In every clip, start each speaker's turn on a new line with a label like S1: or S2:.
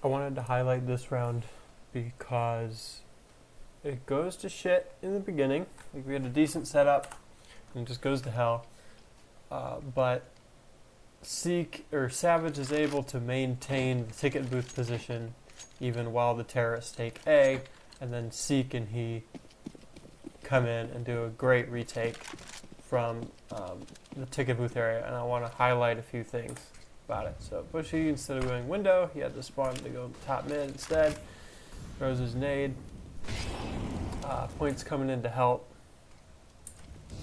S1: I wanted to highlight this round because it goes to shit in the beginning. Like, we had a decent setup, and it just goes to hell. But Savage is able to maintain the ticket booth position even while the terrorists take A, and then Seek and he come in and do a great retake from the ticket booth area, and I want to highlight a few things about it. So Bushy, instead of going window, he had the spawn to go top mid instead. Throws his nade. Points coming in to help.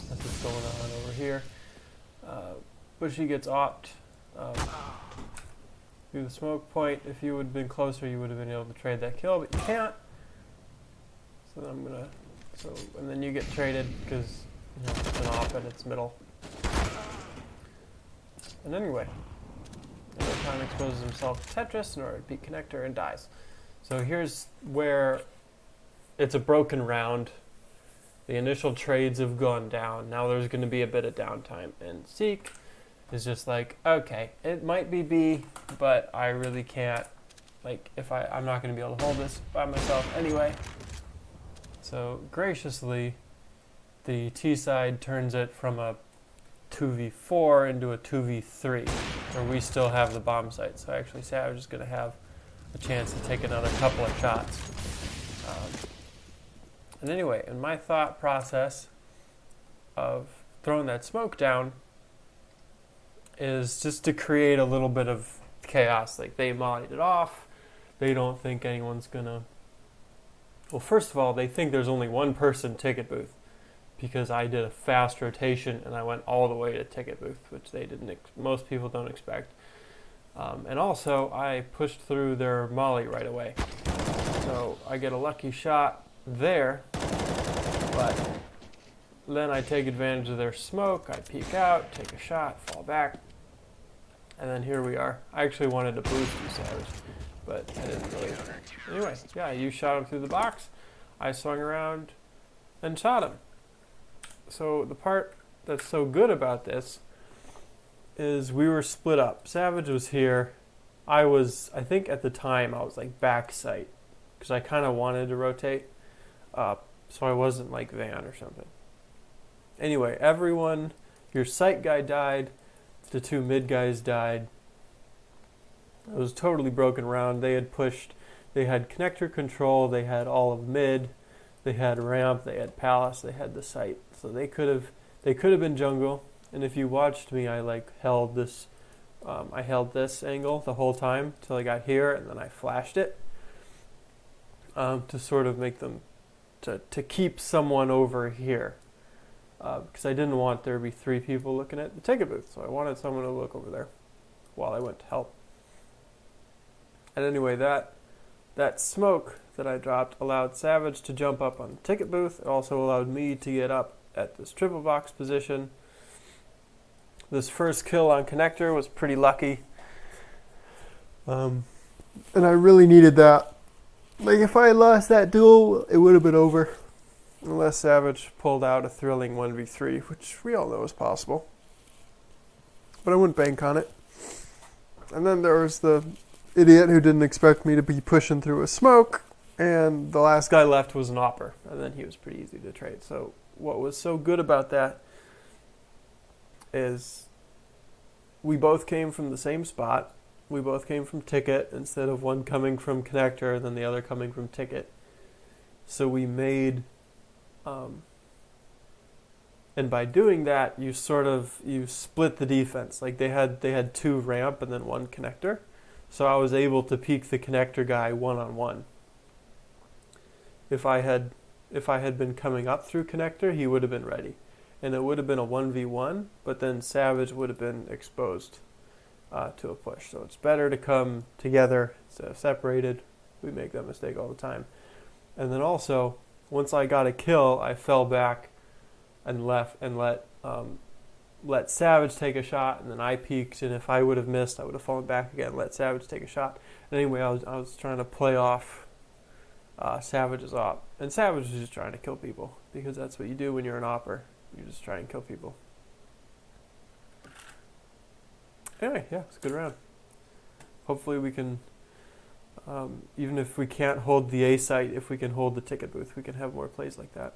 S1: That's what's going on over here. Bushy gets opt through the smoke point. If you would have been closer, you would have been able to trade that kill, but you can't. So then I'm gonna. And then you get traded because it's an op and it's middle. And anyway, Time exposes himself to Tetris in order to beat Connector and dies. So here's where it's a broken round. The initial trades have gone down. Now there's going to be a bit of downtime. And Seek is just like, okay, it might be B, but I really can't. Like, I'm not going to be able to hold this by myself anyway. So graciously, the T side turns it from a 2v4 into a 2v3, where we still have the bomb site. So actually Savage is going to have a chance to take another couple of shots. And anyway, in my thought process of throwing that smoke down is just to create a little bit of chaos. Like, they mollied it off. They don't think anyone's going to... Well, first of all, they think there's only one person ticket booth, because I did a fast rotation and I went all the way to ticket booth, which they didn't. Most people don't expect. And also, I pushed through their molly right away, so I get a lucky shot there. But then I take advantage of their smoke. I peek out, take a shot, fall back, and then here we are. I actually wanted to boost you, Savage, but I didn't really. Anyway, yeah, you shot him through the box. I swung around and shot him. So the part that's so good about this is we were split up. Savage was here. I think at the time I was like back sight, because I kind of wanted to rotate. So I wasn't like Van or something. Anyway, your sight guy died. The two mid guys died. It was a totally broken round. They had connector control, they had all of mid, they had ramp, they had palace, they had the site. So they could have been jungle. And if you watched me, I held this angle the whole time till I got here, and then I flashed it to sort of make them to keep someone over here, because I didn't want there to be three people looking at the ticket booth. So I wanted someone to look over there while I went to help. And anyway, that smoke that I dropped allowed Savage to jump up on the ticket booth. It also allowed me to get up at this triple box position. This first kill on Connector was pretty lucky. And I really needed that. Like, if I had lost that duel, it would have been over. Unless Savage pulled out a thrilling 1v3, which we all know is possible. But I wouldn't bank on it. And then there was the idiot who didn't expect me to be pushing through a smoke, and the last guy left was an opper, and then he was pretty easy to trade. So what was so good about that is we both came from the same spot. We both came from ticket instead of one coming from connector and then the other coming from ticket. So we made, and by doing that, you split the defense. Like, they had two ramp and then one connector. So I was able to peek the connector guy one-on-one. If I had been coming up through connector, he would have been ready. And it would have been a 1v1, but then Savage would have been exposed to a push. So it's better to come together instead of separated. We make that mistake all the time. And then also, once I got a kill, I fell back and left and let Savage take a shot, and then I peeked, and if I would have missed, I would have fallen back again, let Savage take a shot. And anyway, I was trying to play off Savage's op. And Savage was just trying to kill people, because that's what you do when you're an opper. You just try and kill people. Anyway, yeah, it's a good round. Hopefully we can Even if we can't hold the A site, if we can hold the ticket booth, we can have more plays like that.